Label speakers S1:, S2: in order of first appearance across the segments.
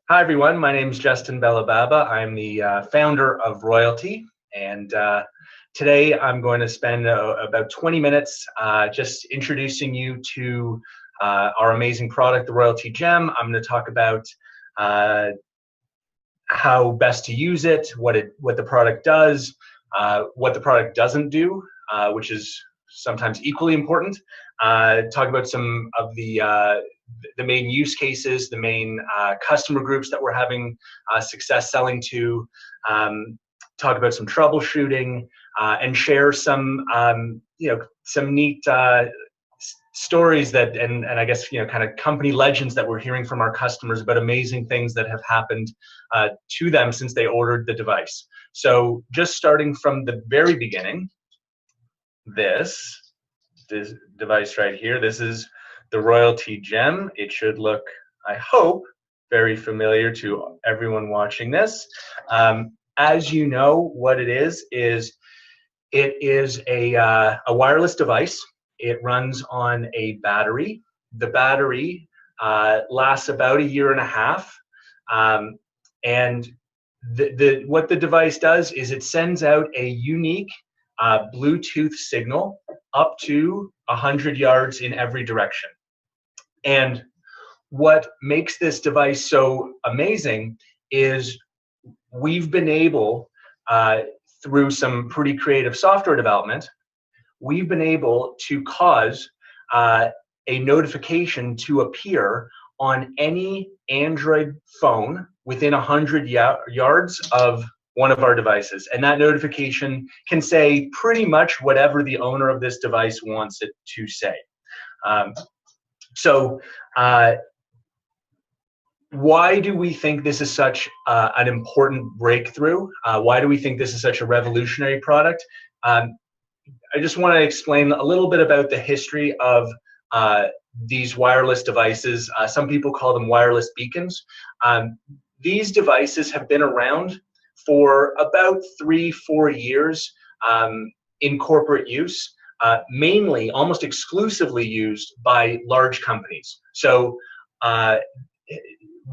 S1: Hi, everyone. My name is Justin Bellababa. I'm the founder of Royaltie, and today I'm going to spend about 20 minutes just introducing you to our amazing product, the Royaltie Gem. I'm going to talk about how best to use it, what the product does, what the product doesn't do, which is sometimes equally important. Talk about some of the main use cases, the main customer groups that we're having success selling to, talk about some troubleshooting, and share some some neat stories that and I guess kind of company legends that we're hearing from our customers about amazing things that have happened to them since they ordered the device. So just starting from the very beginning, this device right here, this is the Royaltie Gem. It should look, I hope, very familiar to everyone watching this. As you know, what it is a wireless device. It runs on a battery. The battery lasts about a year and a half. And what the device does is it sends out a unique Bluetooth signal up to 100 yards in every direction. And what makes this device so amazing is we've been able, through some pretty creative software development, we've been able to cause a notification to appear on any Android phone within 100 yards of one of our devices. And that notification can say pretty much whatever the owner of this device wants it to say. Why do we think this is such an important breakthrough? Why do we think this is such a revolutionary product? I just want to explain a little bit about the history of these wireless devices. Some people call them wireless beacons. These devices have been around for about 3-4 years in corporate use, mainly, almost exclusively used by large companies. So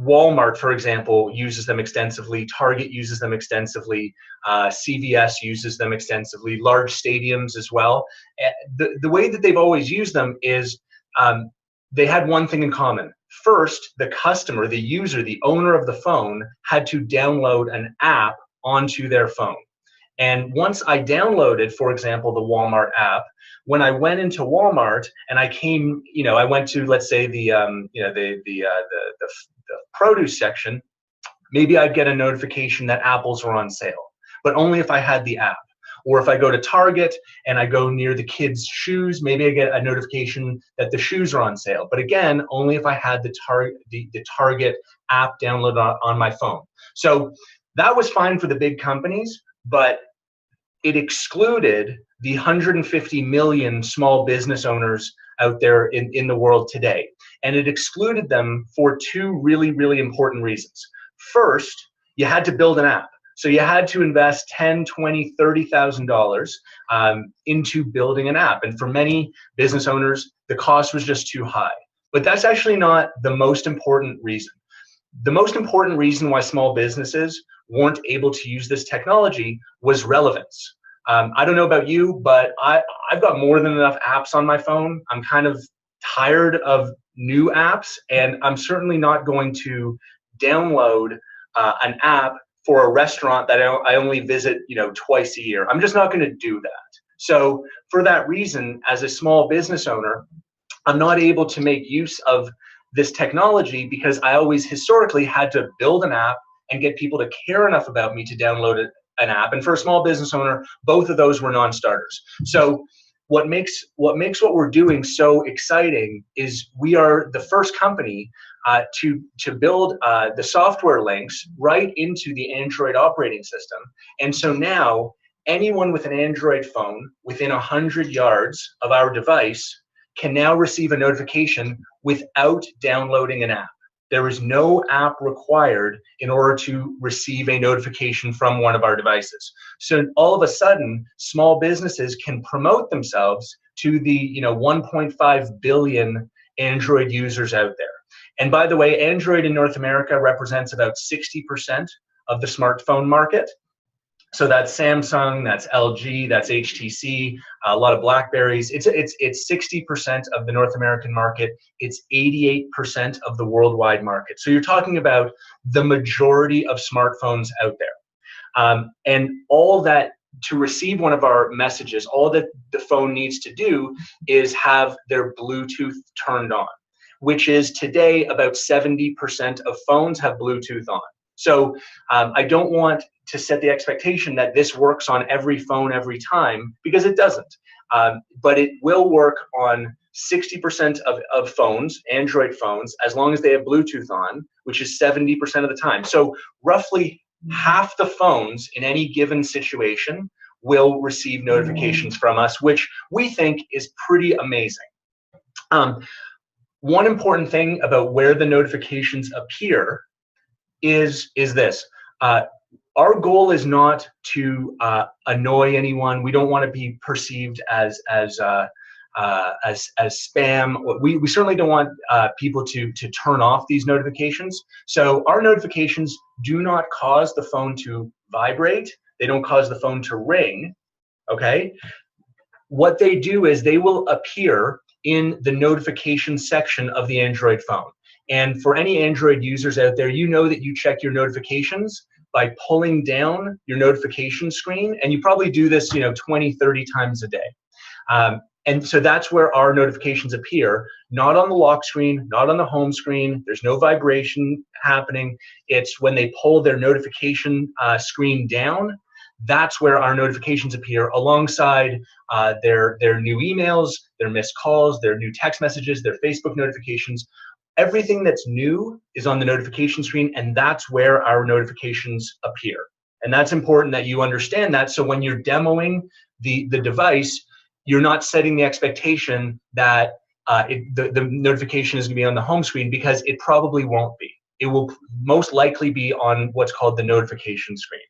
S1: Walmart, for example, uses them extensively. Target uses them extensively. CVS uses them extensively. Large stadiums as well. The way that they've always used them is they had one thing in common. First, the customer, the user, the owner of the phone had to download an app onto their phone. And once I downloaded, for example, the Walmart app, when I went into Walmart and I came, I went to, let's say, the produce section, maybe I'd get a notification that apples were on sale, but only if I had the app. Or if I go to Target and I go near the kids' shoes, maybe I get a notification that the shoes are on sale. But again, only if I had the Target app downloaded on my phone. So that was fine for the big companies, but it excluded the 150 million small business owners out there in the world today. And it excluded them for two really, really important reasons. First, you had to build an app. So you had to invest $10,000, $20,000, $30,000 into building an app. And for many business owners, the cost was just too high. But that's actually not the most important reason. The most important reason why small businesses weren't able to use this technology was relevance. I don't know about you, but I've got more than enough apps on my phone. I'm kind of tired of new apps, and I'm certainly not going to download an app for a restaurant that I only visit, twice a year. I'm just not going to do that. So for that reason, as a small business owner, I'm not able to make use of this technology because I always historically had to build an app and get people to care enough about me to download an app. And for a small business owner, both of those were non-starters. So what makes what we're doing so exciting is we are the first company to build the software links right into the Android operating system. And so now anyone with an Android phone within 100 yards of our device can now receive a notification without downloading an app. There is no app required in order to receive a notification from one of our devices. So all of a sudden, small businesses can promote themselves to the 1.5 billion Android users out there. And by the way, Android in North America represents about 60% of the smartphone market. So that's Samsung, that's LG, that's HTC, a lot of Blackberries. It's 60% of the North American market. It's 88% of the worldwide market. So you're talking about the majority of smartphones out there. And all that, to receive one of our messages, all that the phone needs to do is have their Bluetooth turned on, which is today about 70% of phones have Bluetooth on. So I don't want to set the expectation that this works on every phone every time, because it doesn't. But it will work on 60% of phones, Android phones, as long as they have Bluetooth on, which is 70% of the time. So roughly half the phones in any given situation will receive notifications from us, which we think is pretty amazing. One important thing about where the notifications appear is this. Our goal is not to annoy anyone. We don't want to be perceived as spam. We certainly don't want people to turn off these notifications. So our notifications do not cause the phone to vibrate. They don't cause the phone to ring. Okay. What they do is they will appear in the notification section of the Android phone. And for any Android users out there, you know that you check your notifications by pulling down your notification screen. And you probably do this, 20, 30 times a day. And so that's where our notifications appear, not on the lock screen, not on the home screen. There's no vibration happening. It's when they pull their notification screen down, that's where our notifications appear alongside their new emails, their missed calls, their new text messages, their Facebook notifications. Everything that's new is on the notification screen, and that's where our notifications appear. And that's important that you understand that. So when you're demoing the device, you're not setting the expectation that the notification is going to be on the home screen, because it probably won't be. It will most likely be on what's called the notification screen.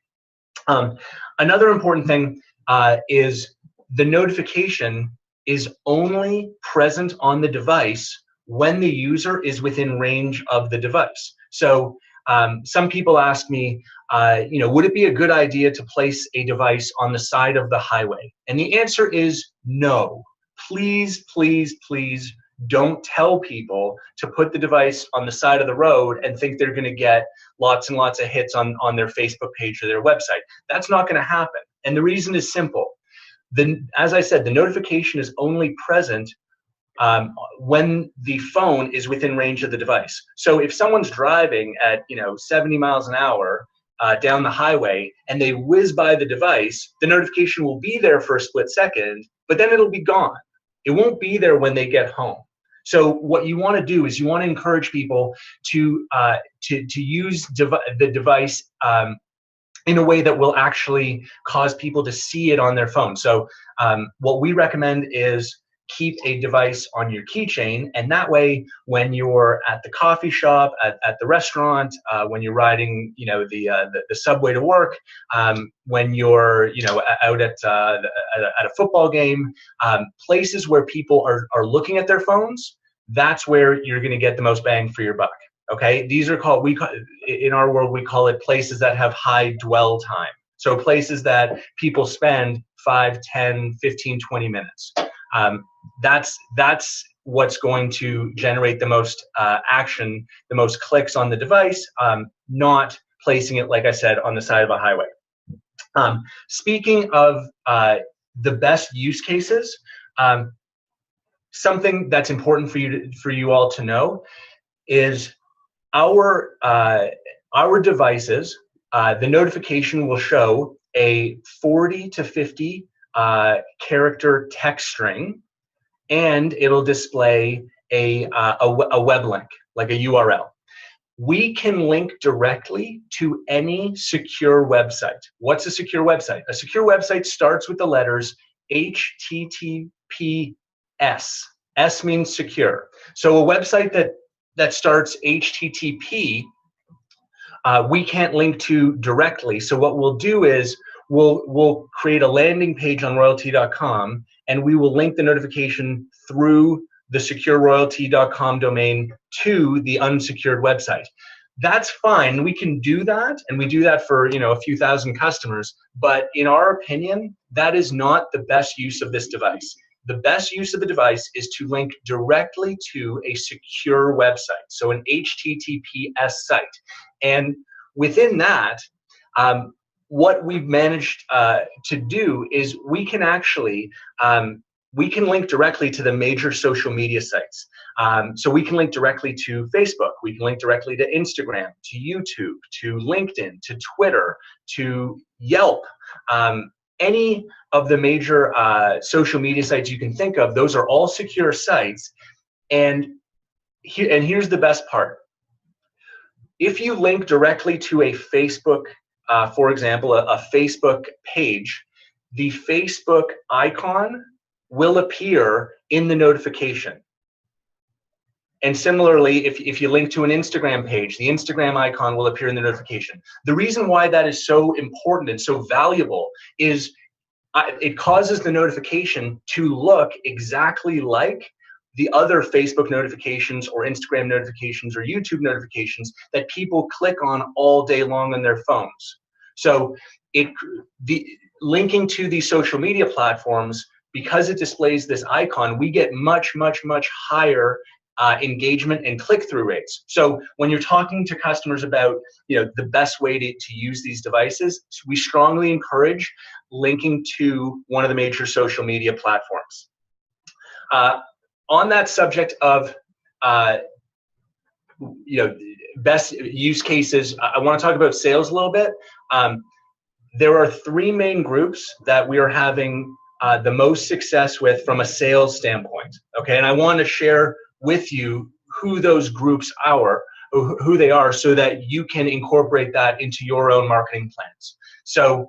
S1: Another important thing is the notification is only present on the device when the user is within range of the device. So some people ask me, would it be a good idea to place a device on the side of the highway? And the answer is no. Please, please, please don't tell people to put the device on the side of the road and think they're going to get lots and lots of hits on their Facebook page or their website. That's not going to happen. And the reason is simple. As I said, the notification is only present when the phone is within range of the device. So if someone's driving at 70 miles an hour down the highway and they whiz by the device, the notification will be there for a split second, but then it'll be gone. It won't be there when they get home. So what you want to do is you want to encourage people to use the device in a way that will actually cause people to see it on their phone. So what we recommend is keep a device on your keychain, and that way when you're at the coffee shop, at the restaurant, when you're riding the subway to work, when you're out at a football game, places where people are looking at their phones, that's where you're going to get the most bang for your buck. Okay, these are called, in our world we call it places that have high dwell time. So places that people spend 5, 10, 15, 20 minutes. That's what's going to generate the most action, the most clicks on the device, not placing it, like I said, on the side of a highway. Speaking of the best use cases, something that's important for you all to know is our devices, the notification will show a 40 to 50 character text string, and it'll display a web link, like a URL. We can link directly to any secure website. What's a secure website? A secure website starts with the letters HTTPS. S means secure. So a website that starts HTTP, we can't link to directly. So what we'll do is we'll create a landing page on royaltie.com, and we will link the notification through the secureroyalty.com domain to the unsecured website. That's fine. We can do that, and we do that for a few thousand customers. But in our opinion, that is not the best use of this device. The best use of the device is to link directly to a secure website, so an HTTPS site. And within that, what we've managed to do is we can actually we can link directly to the major social media sites. So we can link directly to Facebook, we can link directly to Instagram, to YouTube, to LinkedIn, to Twitter, to Yelp. Any of the major social media sites you can think of, those are all secure sites. And here's the best part. If you link directly to a Facebook, for example, a Facebook page, the Facebook icon will appear in the notification. And similarly, if you link to an Instagram page, the Instagram icon will appear in the notification. The reason why that is so important and so valuable is it causes the notification to look exactly like the other Facebook notifications or Instagram notifications or YouTube notifications that people click on all day long on their phones. So linking to these social media platforms, because it displays this icon, we get much, much, much higher engagement and click-through rates. So when you're talking to customers about the best way to use these devices, we strongly encourage linking to one of the major social media platforms. On that subject of best use cases, I want to talk about sales a little bit. There are three main groups that we are having the most success with from a sales standpoint. Okay, and I want to share with you who those groups are, who they are, so that you can incorporate that into your own marketing plans. So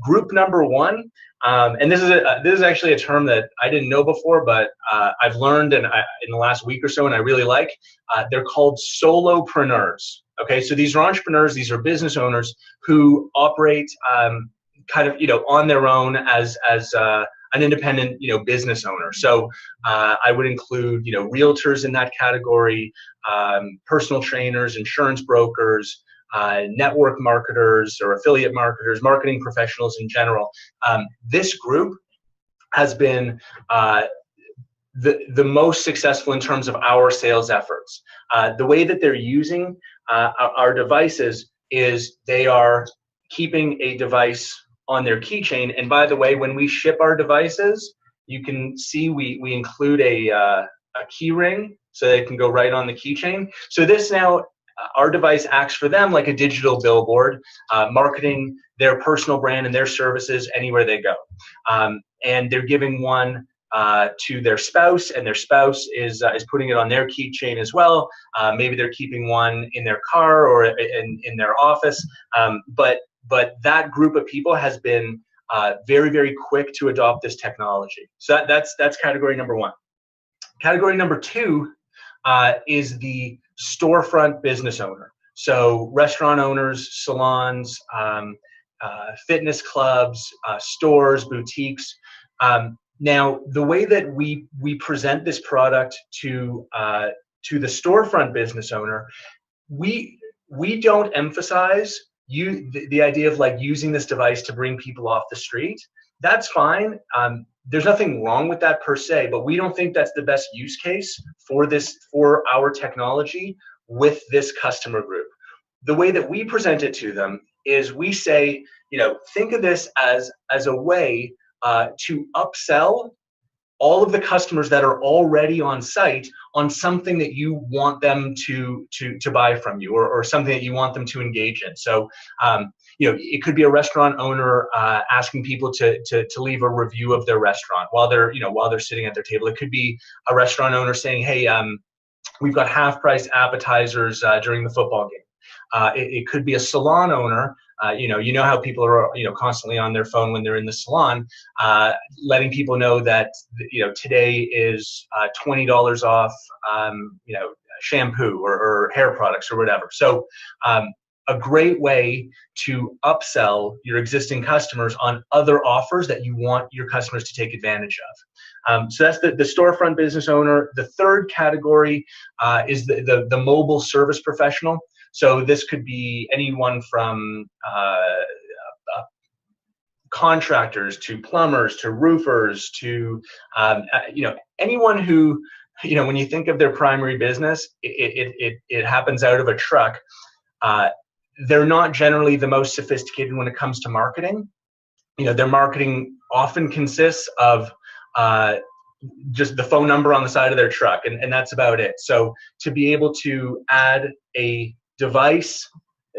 S1: group number one, and this is actually a term that I didn't know before, but I've learned in the last week or so, and I really like. They're called solopreneurs. Okay, so these are entrepreneurs, these are business owners who operate kind of on their own as an independent business owner. So I would include realtors in that category, personal trainers, insurance brokers, network marketers or affiliate marketers, marketing professionals in general. This group has been the most successful in terms of our sales efforts. The way that they're using our devices is they are keeping a device on their keychain. And by the way, when we ship our devices, you can see we include a key ring so they can go right on the keychain. So this now, our device acts for them like a digital billboard, marketing their personal brand and their services anywhere they go. And they're giving one to their spouse, and their spouse is putting it on their keychain as well. Maybe they're keeping one in their car or in their office. But that group of people has been very, very quick to adopt this technology. So that's category number one. Category number two is the storefront business owner. So restaurant owners, salons, fitness clubs, stores, boutiques. Now, the way that we present this product to the storefront business owner, we don't emphasize the idea of like using this device to bring people off the street. That's fine. There's nothing wrong with that per se, but we don't think that's the best use case for our technology with this customer group. The way that we present it to them is we say, think of this as a way to upsell all of the customers that are already on site on something that you want them to buy from you, or something that you want them to engage in. So, it could be a restaurant owner asking people to leave a review of their restaurant while they're sitting at their table. It could be a restaurant owner saying, hey, we've got half-price appetizers during the football game. It could be a salon owner. You know how people are constantly on their phone when they're in the salon, letting people know that today is $20 off shampoo or hair products or whatever. So a a great way to upsell your existing customers on other offers that you want your customers to take advantage of. So that's the storefront business owner. The third category is the mobile service professional. So this could be anyone from contractors to plumbers to roofers to anyone who, when you think of their primary business, it happens out of a truck. They're not generally the most sophisticated when it comes to marketing. Their marketing often consists of just the phone number on the side of their truck, and that's about it. So to be able to add a device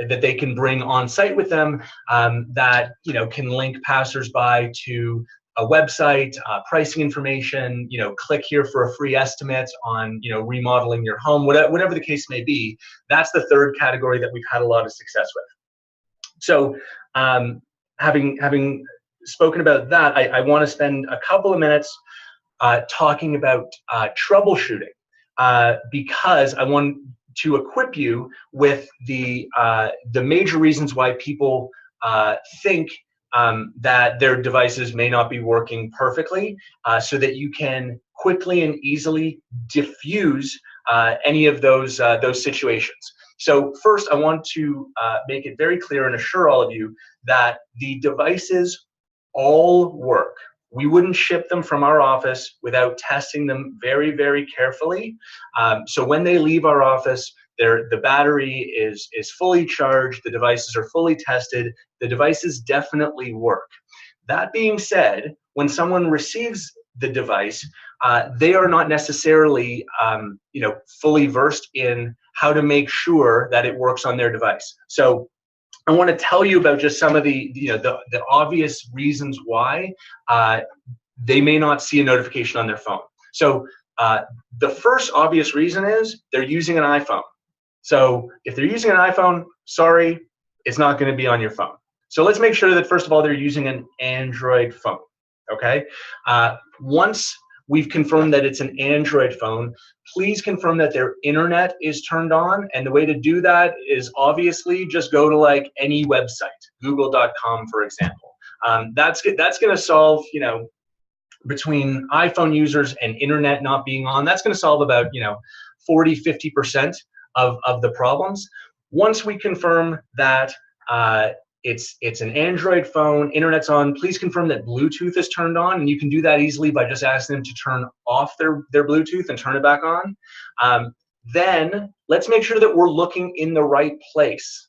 S1: that they can bring on site with them, that can link passersby to a website, pricing information, click here for a free estimate on remodeling your home, whatever the case may be. That's the third category that we've had a lot of success with. So having spoken about that, I want to spend a couple of minutes talking about troubleshooting, because I want to equip you with the major reasons why people think that their devices may not be working perfectly, so that you can quickly and easily diffuse any of those situations. So first, I want to make it very clear and assure all of you that the devices all work. We wouldn't ship them from our office without testing them very, very carefully. So when they leave our office, the battery is fully charged, the devices are fully tested, the devices definitely work. That being said, when someone receives the device, they are not necessarily fully versed in how to make sure that it works on their device. So I want to tell you about just some of the obvious reasons why they may not see a notification on their phone. So the first obvious reason is they're using an iPhone. So if they're using an iPhone, sorry, it's not going to be on your phone. So let's make sure that first of all they're using an Android phone. Okay. Once we've confirmed that it's an Android phone, please confirm that their internet is turned on. And the way to do that is obviously just go to like any website, google.com, for example. That's going to solve, between iPhone users and internet not being on, that's going to solve about, 40, 50% of the problems. Once we confirm that it's an Android phone, internet's on, please confirm that Bluetooth is turned on, and you can do that easily by just asking them to turn off their Bluetooth and turn it back on. Then let's make sure that we're looking in the right place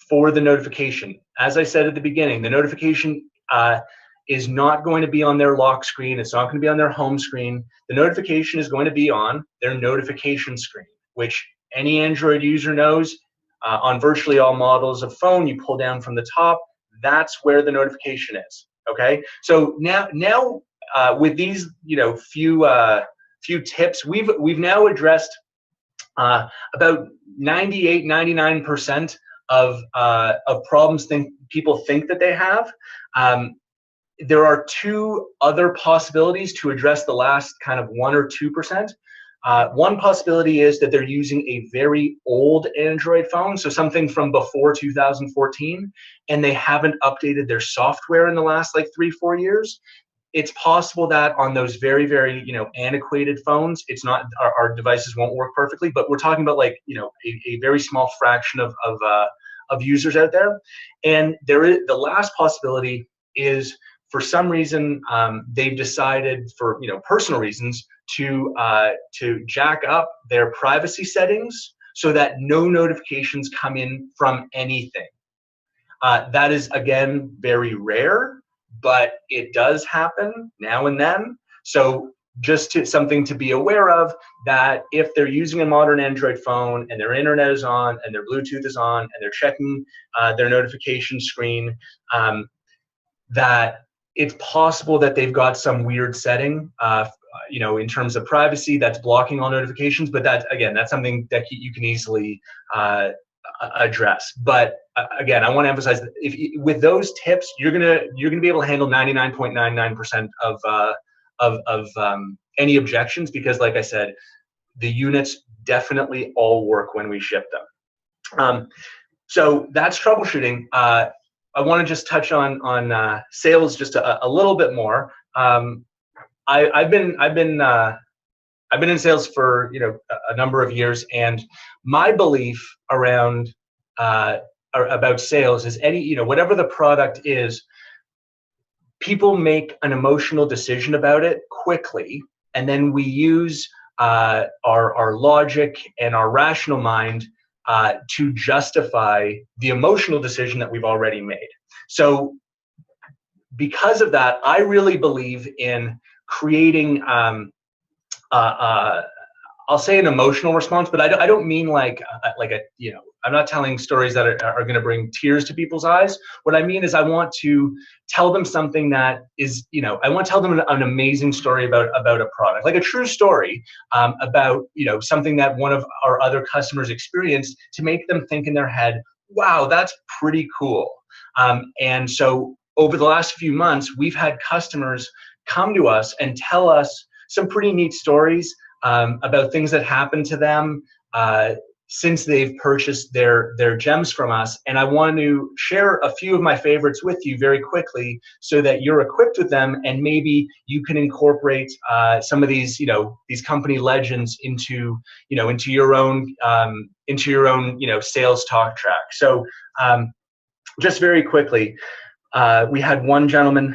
S1: for the notification. As I said at the beginning, the notification is not going to be on their lock screen. It's not going to be on their home screen. The notification is going to be on their notification screen, which any Android user knows. On virtually all models of phone, you pull down from the top. That's where the notification is. Okay. So now with these few tips, we've now addressed about 98, 99% of problems people think that they have. There are two other possibilities to address the last kind of 1 or 2%. One possibility is that they're using a very old Android phone, so something from before 2014, and they haven't updated their software in the last like 3-4 years. It's possible that on those very, very antiquated phones, it's not our devices won't work perfectly, but we're talking about like a very small fraction of users out there. And there is the last possibility is, for some reason, they've decided, for personal reasons, to jack up their privacy settings so that no notifications come in from anything. That is, again, very rare, but it does happen now and then. So just something to be aware of, that if they're using a modern Android phone and their internet is on and their Bluetooth is on and they're checking their notification screen, that it's possible that they've got some weird setting, in terms of privacy that's blocking all notifications. But that's something that you can easily address. But again, I want to emphasize that with those tips, you're gonna be able to handle 99.99% of any objections, because, like I said, the units definitely all work when we ship them. So that's troubleshooting. I want to just touch on sales just a little bit more. I've been in sales for a number of years, and my belief around about sales is whatever the product is, people make an emotional decision about it quickly, and then we use our logic and our rational mind to justify the emotional decision that we've already made. So because of that, I really believe in creating I'll say an emotional response, but I don't mean like I'm not telling stories that are going to bring tears to people's eyes. What I mean is I want to tell them something that is, I want to tell them an amazing story about a product, like a true story about, something that one of our other customers experienced, to make them think in their head, wow, that's pretty cool. And so over the last few months, we've had customers come to us and tell us some pretty neat stories about things that happened to them since they've purchased their gems from us. And I want to share a few of my favorites with you very quickly, so that you're equipped with them, and maybe you can incorporate some of these company legends into your own sales talk track. So just very quickly, we had one gentleman.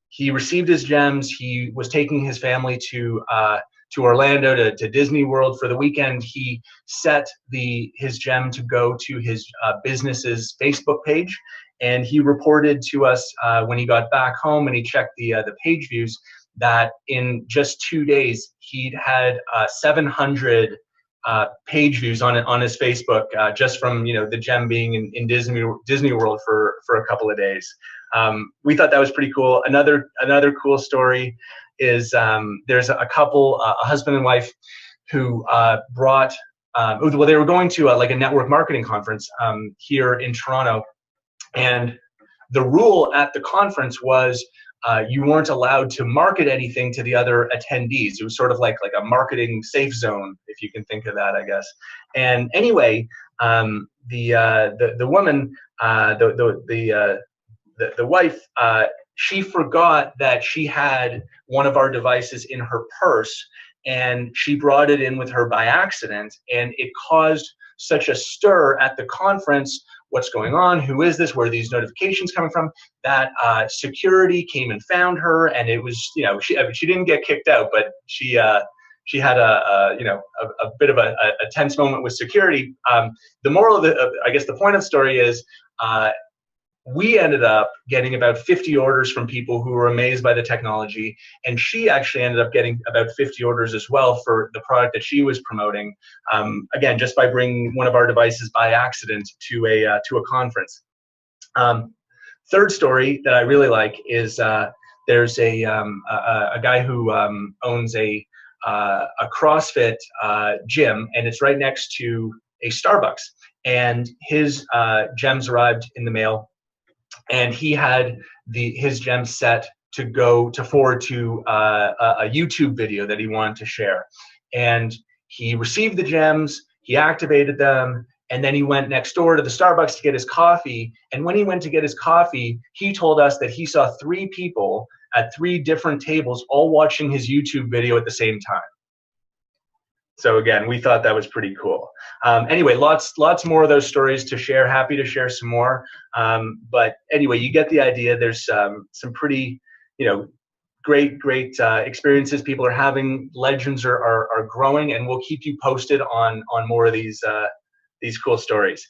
S1: He received his gems. He was taking his family to Orlando to Disney World for the weekend. He set his gem to go to his business's Facebook page, and he reported to us when he got back home and he checked the page views, that in just 2 days he'd had 700 page views on his Facebook, just from the gem being in Disney World for a couple of days. We thought that was pretty cool. Another cool story is there's a couple, a husband and wife, who brought they were going to like a network marketing conference here in Toronto, and the rule at the conference was you weren't allowed to market anything to the other attendees. It was sort of like a marketing safe zone, if you can think of that, I guess. And anyway, the woman, the wife, she forgot that she had one of our devices in her purse, and she brought it in with her by accident, and it caused such a stir at the conference. What's going on? Who is this? Where are these notifications coming from? That security came and found her, and it was, she didn't get kicked out, but she had a bit of a tense moment with security. The moral of I guess the point of the story is, we ended up getting about 50 orders from people who were amazed by the technology, and she actually ended up getting about 50 orders as well for the product that she was promoting, again, just by bringing one of our devices by accident to a conference. Third story that I really like is there's a guy who owns a CrossFit gym, and it's right next to a Starbucks, and his gems arrived in the mail, and he had his gems set to forward to a YouTube video that he wanted to share. And he received the gems, he activated them, and then he went next door to the Starbucks to get his coffee. And when he went to get his coffee, he told us that he saw 3 people at 3 different tables all watching his YouTube video at the same time. So again, we thought that was pretty cool. Anyway, lots more of those stories to share. Happy to share some more. But anyway, you get the idea. There's some pretty, great experiences people are having. Legends are growing, and we'll keep you posted on more of these cool stories.